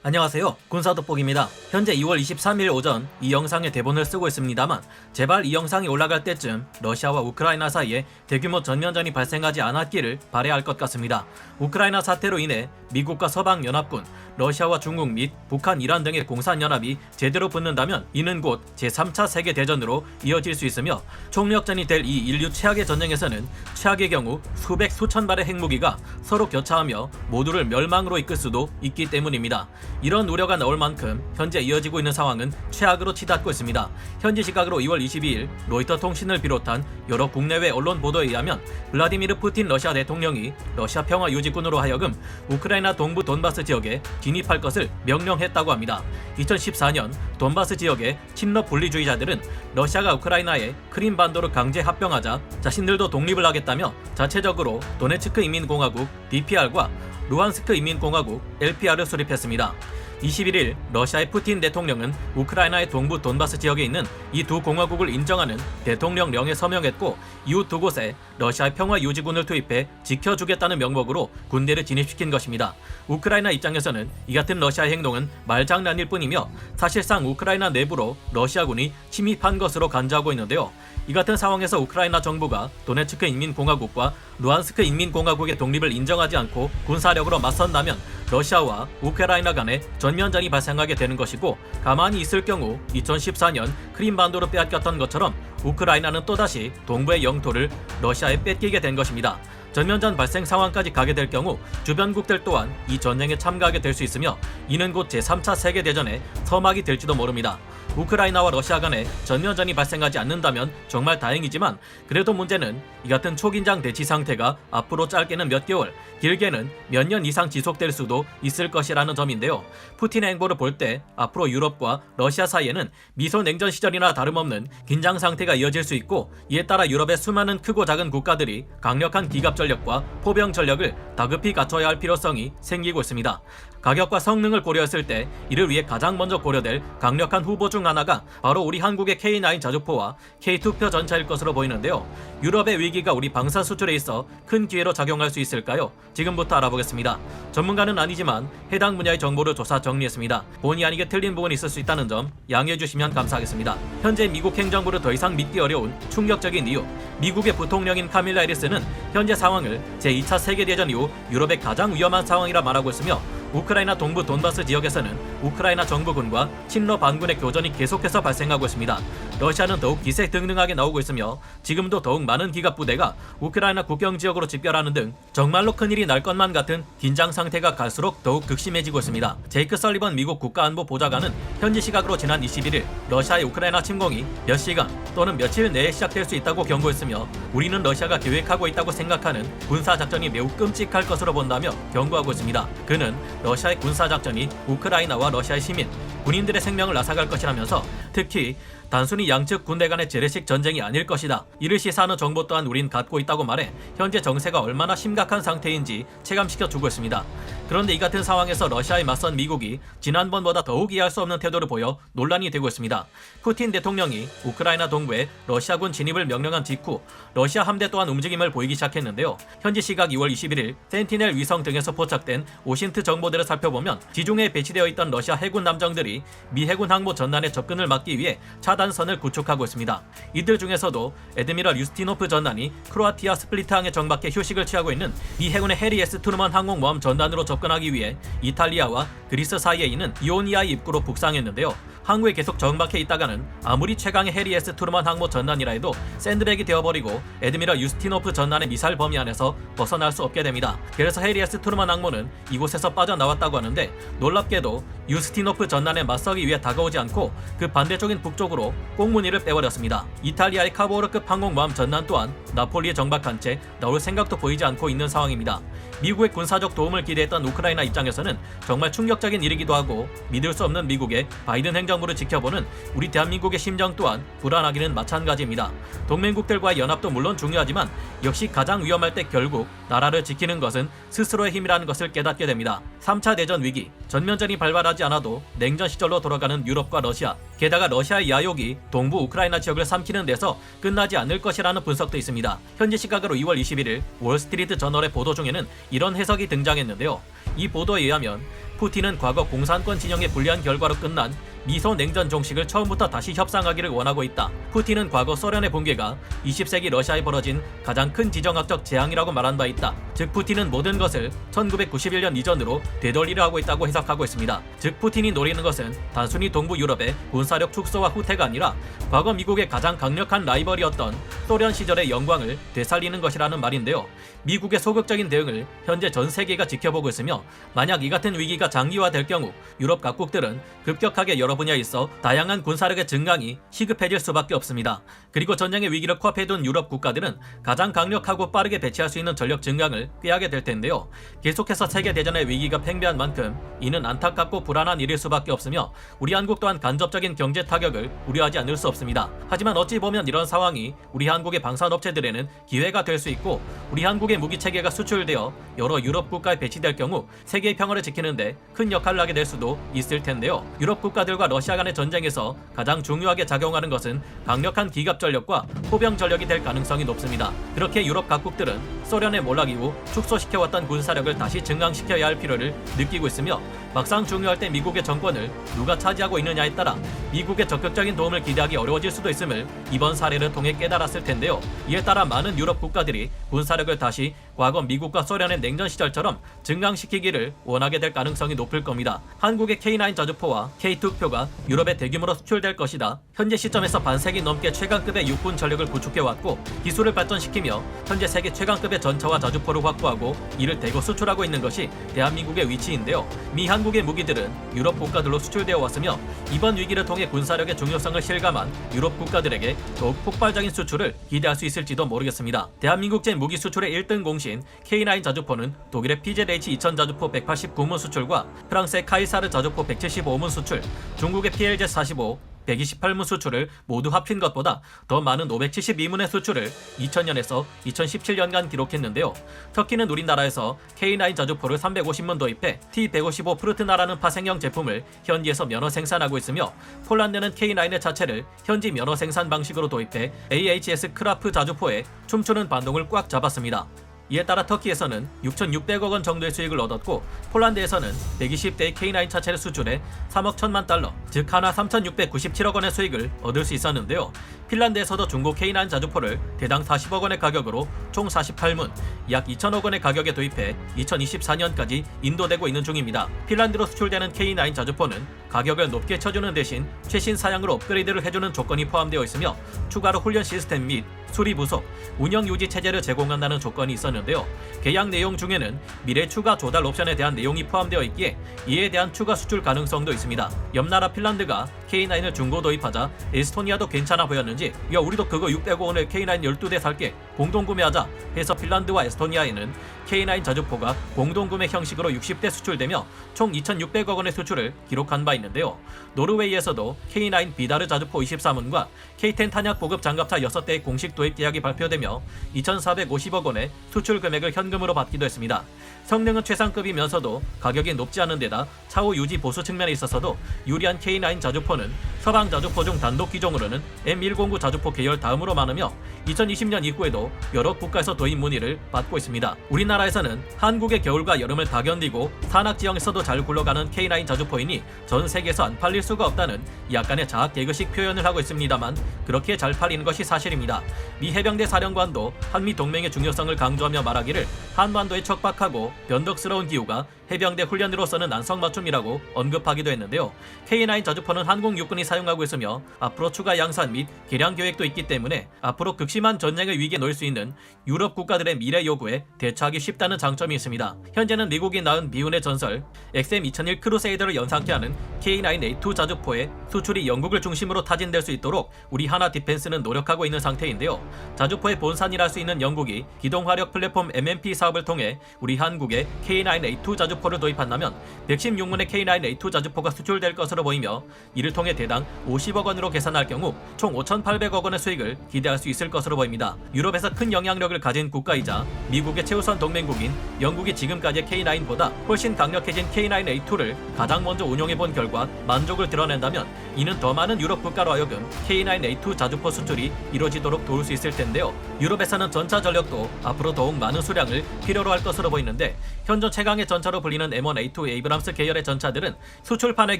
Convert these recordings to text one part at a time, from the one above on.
안녕하세요. 군사돋보기입니다. 현재 2월 23일 오전 이 영상의 대본을 쓰고 있습니다만 제발 이 영상이 올라갈 때쯤 러시아와 우크라이나 사이에 대규모 전면전이 발생하지 않았기를 바라야 할 것 같습니다. 우크라이나 사태로 인해 미국과 서방연합군, 러시아와 중국 및 북한, 이란 등의 공산연합이 제대로 붙는다면 이는 곧 제3차 세계대전으로 이어질 수 있으며 총력전이 될 이 인류 최악의 전쟁에서는 최악의 경우 수백 수천 발의 핵무기가 서로 교차하며 모두를 멸망으로 이끌 수도 있기 때문입니다. 이런 우려가 나올 만큼 현재 이어지고 있는 상황은 최악으로 치닫고 있습니다. 현지 시각으로 2월 22일 로이터 통신을 비롯한 여러 국내외 언론 보도에 의하면 블라디미르 푸틴 러시아 대통령이 러시아 평화유지군으로 하여금 우크라이나 동부 돈바스 지역에 진입할 것을 명령했다고 합니다. 2014년 돈바스 지역의 친러 분리주의자들은 러시아가 우크라이나에 크림반도를 강제 합병하자 자신들도 독립을 하겠다며 자체적으로 도네츠크 인민공화국 DPR과 루한스크 인민공화국 LPR을 수립했습니다. 21일 러시아의 푸틴 대통령은 우크라이나의 동부 돈바스 지역에 있는 이 두 공화국을 인정하는 대통령령에 서명했고 이후 두 곳에 러시아의 평화유지군을 투입해 지켜주겠다는 명목으로 군대를 진입시킨 것입니다. 우크라이나 입장에서는 이 같은 러시아의 행동은 말장난일 뿐이며 사실상 우크라이나 내부로 러시아군이 침입한 것으로 간주하고 있는데요. 이 같은 상황에서 우크라이나 정부가 도네츠크 인민공화국과 루한스크 인민공화국의 독립을 인정하지 않고 군사력으로 맞선다면 러시아와 우크라이나 간에 전면전이 발생하게 되는 것이고, 가만히 있을 경우 2014년 크림반도를 빼앗겼던 것처럼 우크라이나는 또다시 동부의 영토를 러시아에 뺏기게 된 것입니다. 전면전 발생 상황까지 가게 될 경우 주변국들 또한 이 전쟁에 참가하게 될 수 있으며 이는 곧 제3차 세계대전의 서막이 될지도 모릅니다. 우크라이나와 러시아 간에 전면전이 발생하지 않는다면 정말 다행이지만 그래도 문제는 이 같은 초긴장 대치 상태가 앞으로 짧게는 몇 개월, 길게는 몇 년 이상 지속될 수도 있을 것이라는 점인데요. 푸틴의 행보를 볼 때 앞으로 유럽과 러시아 사이에는 미소 냉전 시절이나 다름없는 긴장 상태가 이어질 수 있고, 이에 따라 유럽의 수많은 크고 작은 국가들이 강력한 기갑 전력과 포병 전력을 다급히 갖춰야 할 필요성이 생기고 있습니다. 가격과 성능을 고려했을 때 이를 위해 가장 먼저 고려될 강력한 후보 중 하나가 바로 우리 한국의 K9 자주포와 K2표 전차일 것으로 보이는데요. 유럽의 위기가 우리 방산 수출에 있어 큰 기회로 작용할 수 있을까요? 지금부터 알아보겠습니다. 전문가는 아니지만 해당 분야의 정보를 조사 정리했습니다. 본의 아니게 틀린 부분이 있을 수 있다는 점 양해해 주시면 감사하겠습니다. 현재 미국 행정부를 더 이상 믿기 어려운 충격적인 이유, 미국의 부통령인 카밀라 해리스는 현재 상황을 제2차 세계대전 이후 유럽의 가장 위험한 상황이라 말하고 있으며, 우크라이나 동부 돈바스 지역에서는 우크라이나 정부군과 친러 반군의 교전이 계속해서 발생하고 있습니다. 러시아는 더욱 기세등등하게 나오고 있으며 지금도 더욱 많은 기갑 부대가 우크라이나 국경 지역으로 집결하는 등 정말로 큰일이 날 것만 같은 긴장 상태가 갈수록 더욱 극심해지고 있습니다. 제이크 설리번 미국 국가안보 보좌관은 현지 시각으로 지난 21일 러시아의 우크라이나 침공이 몇 시간 또는 며칠 내에 시작될 수 있다고 경고했으며, 우리는 러시아가 계획하고 있다고 생각하는 군사작전이 매우 끔찍할 것으로 본다며 경고하고 있습니다. 그는 러시아의 군사작전이 우크라이나와 러시아의 시민, 군인들의 생명을 앗아갈 것이라면서 특히 단순히 양측 군대 간의 재래식 전쟁이 아닐 것이다, 이를 시사하는 정보 또한 우린 갖고 있다고 말해 현재 정세가 얼마나 심각한 상태인지 체감시켜주고 있습니다. 그런데 이 같은 상황에서 러시아에 맞선 미국이 지난번보다 더욱 이해할 수 없는 태도를 보여 논란이 되고 있습니다. 푸틴 대통령이 우크라이나 동부에 러시아군 진입을 명령한 직후 러시아 함대 또한 움직임을 보이기 시작했는데요. 현지 시각 2월 21일 센티넬 위성 등에서 포착된 오신트 정보들을 살펴보면 지중해에 배치되어 있던 러시아 해군 함정들이 미 해군 항모 전단의 접근을 막기 위해 차단선을 구축하고 있습니다. 이들 중에서도 에드미럴 유스티노프 전단이 크로아티아 스플리트항에 정박해 휴식을 취하고 있는 미 해군의 해리 S 트루먼 항공모함 전단으로 접근하기 위해 이탈리아와 그리스 사이에 있는 이오니아의 입구로 북상했는데요. 항구에 계속 정박해 있다가는 아무리 최강의 해리 S 트루먼 항모 전단이라 해도 샌드백이 되어버리고 에드미럴 유스티노프 전단의 미사일 범위 안에서 벗어날 수 없게 됩니다. 그래서 해리 S 트루먼 항모는 이곳에서 빠져나왔다고 하는데, 놀랍게도 유스티노프 전단에 맞서기 위해 다가오지 않고 그 반대쪽인 북쪽으로 꽁무니를 빼버렸습니다. 이탈리아의 카보르급 항공모함 전단 또한 나폴리에 정박한 채 나올 생각도 보이지 않고 있는 상황입니다. 미국의 군사적 도움을 기대했던 우크라이나 입장에서는 정말 충격적인 일이기도 하고, 믿을 수 없는 미국의 바이든 행정부를 지켜보는 우리 대한민국의 심정 또한 불안하기는 마찬가지입니다. 동맹국들과의 연합도 물론 중요하지만 역시 가장 위험할 때 결국 나라를 지키는 것은 스스로의 힘이라는 것을 깨닫게 됩니다. 3차 대전 위기, 전면전이 발발하지 않아도 냉전 시절로 돌아가는 유럽과 러시아, 게다가 러시아의 야욕이 동부 우크라이나 지역을 삼키는 데서 끝나지 않을 것이라는 분석도 있습니다. 현지 시각으로 2월 21일 월스트리트 저널의 보도 중에는 이런 해석이 등장했는데요. 이 보도에 의하면 푸틴은 과거 공산권 진영의 불리한 결과로 끝난 미소 냉전 종식을 처음부터 다시 협상하기를 원하고 있다. 푸틴은 과거 소련의 붕괴가 20세기 러시아에 벌어진 가장 큰 지정학적 재앙이라고 말한 바 있다. 즉 푸틴은 모든 것을 1991년 이전으로 되돌리려 하고 있다고 해석하고 있습니다. 즉 푸틴이 노리는 것은 단순히 동부 유럽의 군사력 축소와 후퇴가 아니라 과거 미국의 가장 강력한 라이벌이었던 소련 시절의 영광을 되살리는 것이라는 말인데요. 미국의 소극적인 대응을 현재 전 세계가 지켜보고 있으며 만약 이 같은 위기가 장기화될 경우 유럽 각국들은 급격하게 여러 분야에 있어 다양한 군사력의 증강이 시급해질 수밖에 없습니다. 그리고 전쟁의 위기를 코앞에 둔 유럽 국가들은 가장 강력하고 빠르게 배치할 수 있는 전력 증강을 꾀하게 될 텐데요. 계속해서 세계대전의 위기가 팽배한 만큼 이는 안타깝고 불안한 일일 수밖에 없으며 우리 한국 또한 간접적인 경제 타격을 우려하지 않을 수 없습니다. 하지만 어찌 보면 이런 상황이 우리 한국의 방산업체들에는 기회가 될 수 있고 우리 한국의 무기체계가 수출되어 여러 유럽 국가에 배치될 경우 세계의 평화를 지키는데 큰 역할을 하게 될 수도 있을 텐데요. 유럽 국가들과 러시아 간의 전쟁에서 가장 중요하게 작용하는 것은 강력한 기갑 전력과 포병 전력이 될 가능성이 높습니다. 그렇게 유럽 각국들은 소련의 몰락 이후 축소시켜왔던 군사력을 다시 증강시켜야 할 필요를 느끼고 있으며 막상 중요할 때 미국의 정권을 누가 차지하고 있느냐에 따라 미국의 적극적인 도움을 기대하기 어려워질 수도 있음을 이번 사례를 통해 깨달았을 텐데요. 이에 따라 많은 유럽 국가들이 군사력을 다시 과거 미국과 소련의 냉전 시절처럼 증강시키기를 원하게 될 가능성이 높을 겁니다. 한국의 K9 자주포와 K2표가 유럽에 대규모로 수출될 것이다. 현재 시점에서 반세기 넘게 최강급의 육군 전력을 구축해왔고 기술을 발전시키며 현재 세계 최강급의 전차와 자주포를 확보하고 이를 대거 수출하고 있는 것이 대한민국의 위치인데요. 미 한국의 무기들은 유럽 국가들로 수출되어 왔으며 이번 위기를 통해 군사력의 중요성을 실감한 유럽 국가들에게 더욱 폭발적인 수출을 기대할 수 있을지도 모르겠습니다. 대한민국제 무기 수출의 1등 공신 K9 자주포는 독일의 PZH-2000 자주포 189문 수출과 프랑스의 카이사르 자주포 175문 수출, 중국의 PLZ-45 128문 수출을 모두 합친 것보다 더 많은 572문의 수출을 2000년에서 2017년간 기록했는데요. 터키는 우리나라에서 K9 자주포를 350문 도입해 T-155 프루트나라는 파생형 제품을 현지에서 면허 생산하고 있으며 폴란드는 K9의 자체를 현지 면허 생산 방식으로 도입해 AHS 크라프 자주포에 춤추는 반동을 꽉 잡았습니다. 이에 따라 터키에서는 6,600억 원 정도의 수익을 얻었고 폴란드에서는 120대의 K9 차체를 수출해 3억 1천만 달러, 즉 하나 3,697억 원의 수익을 얻을 수 있었는데요. 핀란드에서도 중고 K9 자주포를 대당 40억 원의 가격으로 총 48문, 약 2천억 원의 가격에 도입해 2024년까지 인도되고 있는 중입니다. 핀란드로 수출되는 K9 자주포는 가격을 높게 쳐주는 대신 최신 사양으로 업그레이드를 해주는 조건이 포함되어 있으며 추가로 훈련 시스템 및 수리 부속, 운영 유지 체제를 제공한다는 조건이 있었는데요. 계약 내용 중에는 미래 추가 조달 옵션에 대한 내용이 포함되어 있기에 이에 대한 추가 수출 가능성도 있습니다. 옆나라 핀란드가 K9을 중고 도입하자 에스토니아도 괜찮아 보였는지 야 우리도 그거 600억 원에 K9 12대 살게 공동 구매하자 해서 핀란드와 에스토니아에는 K9 자주포가 공동 구매 형식으로 60대 수출되며 총 2,600억 원의 수출을 기록한 바 있는데요. 노르웨이에서도 K9 비다르 자주포 24문과 K10 탄약 보급 장갑차 6대의 공식 도입 계약이 발표되며 2,450억 원의 수출 금액을 현금으로 받기도 했습니다. 성능은 최상급이면서도 가격이 높지 않은 데다 차후 유지 보수 측면에 있어서도 유리한 K9 자주포는 서방 자주포 중 단독 기종으로는 M109 자주포 계열 다음으로 많으며 2020년 이후에도 여러 국가에서 도입 문의를 받고 있습니다. 우리나라에서는 한국의 겨울과 여름을 다 견디고 산악 지형에서도 잘 굴러가는 K9 자주포이니 전 세계에서 안 팔릴 수가 없다는 약간의 자학 개그식 표현을 하고 있습니다만 그렇게 잘 팔리는 것이 사실입니다. 미 해병대 사령관도 한미 동맹의 중요성을 강조하며 말하기를 한반도의 척박하고 변덕스러운 기후가 해병대 훈련으로서는 난성맞춤이라고 언급하기도 했는데요. K9 자주포는 한국 육군이 사용하고 있으며 앞으로 추가 양산 및 개량 계획도 있기 때문에 앞으로 극심한 전쟁의 위기에 놓일 수 있는 유럽 국가들의 미래 요구에 대처하기 쉽다는 장점이 있습니다. 현재는 미국이 낳은 비운의 전설 XM2001 크루세이더를 연상케 하는 K9A2 자주포의 수출이 영국을 중심으로 타진될 수 있도록 우리 하나 디펜스는 노력하고 있는 상태인데요. 자주포의 본산이라 할 수 있는 영국이 기동화력 플랫폼 MMP 사업을 통해 우리 한국에 K9A2 자주포를 도입한다면 116문의 K9A2 자주포가 수출될 것으로 보이며 이를 통해 대단히 개당 50억 원으로 계산할 경우 총 5,800억 원의 수익을 기대할 수 있을 것으로 보입니다. 유럽에서 큰 영향력을 가진 국가이자 미국의 최우선 동맹국인 영국이 지금까지의 K9보다 훨씬 강력해진 K9A2를 가장 먼저 운용해본 결과 만족을 드러낸다면 이는 더 많은 유럽 국가로 하여금 K9A2 자주포 수출이 이루어지도록 도울 수 있을 텐데요. 유럽에서는 전차 전력도 앞으로 더욱 많은 수량을 필요로 할 것으로 보이는데 현존 최강의 전차로 불리는 M1A2 에이브람스 계열의 전차들은 수출판의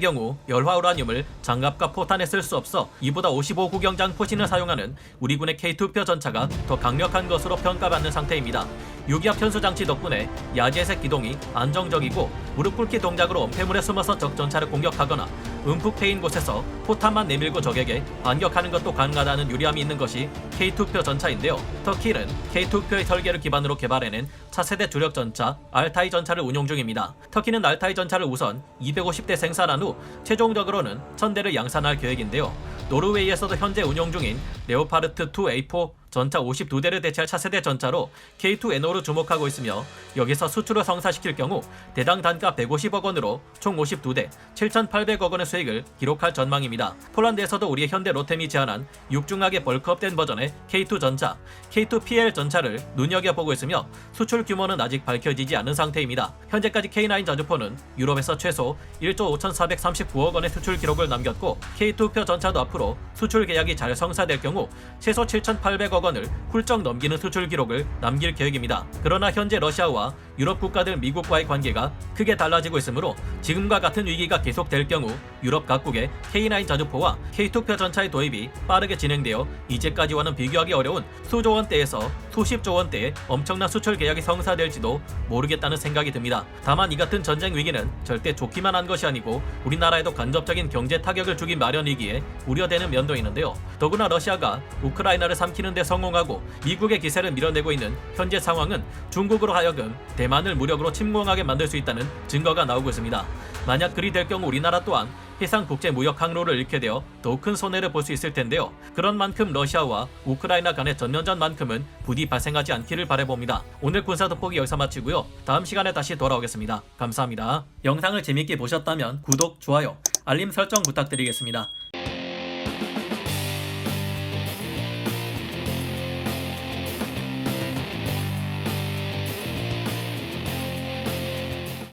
경우 열화 우라늄을 장갑과 포탄에 쓸 수 없어 이보다 55구경장 포신을 사용하는 우리 군의 K2표 전차가 더 강력한 것으로 평가받는 상태입니다. 유기압 현수 장치 덕분에 야지에서 기동이 안정적이고 무릎 꿇기 동작으로 엄폐물에 숨어서 적 전차를 공격하거나 움푹 패인 곳에서 포탄만 내밀고 적에게 반격하는 것도 가능하다는 유리함이 있는 것이 K2표 전차인데요. 터키는 K2표의 설계를 기반으로 개발해낸 차세대 주력 전차 알타이 전차를 운용 중입니다. 터키는 알타이 전차를 우선 250대 생산한 후 최종적으로는 1000대를 양산할 계획인데요. 노르웨이에서도 현재 운용 중인 레오파르트 2A4 전차 52대를 대체할 차세대 전차로 K2NO를 주목하고 있으며 여기서 수출을 성사시킬 경우 대당 단가 150억 원으로 총 52대 7,800억 원의 수익을 기록할 전망입니다. 폴란드에서도 우리의 현대 로템이 제안한 육중하게 벌크업된 버전의 K2 전차, K2PL 전차를 눈여겨보고 있으며 수출 규모는 아직 밝혀지지 않은 상태입니다. 현재까지 K9 자주포는 유럽에서 최소 1조 5,439억 원의 수출 기록을 남겼고 K2표 전차도 앞으로 수출 계약이 잘 성사될 경우 최소 7,800억 원을 훌쩍 넘기는 수출 기록을 남길 계획입니다. 그러나 현재 러시아와 유럽 국가들 미국과의 관계가 크게 달라지고 있으므로 지금과 같은 위기가 계속될 경우 유럽 각국의 K9 자주포와 K2표 전차의 도입이 빠르게 진행되어 이제까지와는 비교하기 어려운 수조 원대에서 수십조 원대의 엄청난 수출 계약이 성사될지도 모르겠다는 생각이 듭니다. 다만 이 같은 전쟁 위기는 절대 좋기만 한 것이 아니고 우리나라에도 간접적인 경제 타격을 주기 마련이기에 우려되는 면도 있는데요. 더구나 러시아가 우크라이나를 삼키는 데 성공하고 미국의 기세를 밀어내고 있는 현재 상황은 중국으로 하여금 대만을 무력으로 침공하게 만들 수 있다는 증거가 나오고 있습니다. 만약 그리 될 경우 우리나라 또한 해상 국제 무역 항로를 잃게 되어 더욱 큰 손해를 볼 수 있을 텐데요. 그런 만큼 러시아와 우크라이나 간의 전면전만큼은 부디 발생하지 않기를 바라봅니다. 오늘 군사 돋보기 여기서 마치고요. 다음 시간에 다시 돌아오겠습니다. 감사합니다. 영상을 재밌게 보셨다면 구독, 좋아요, 알림 설정 부탁드리겠습니다.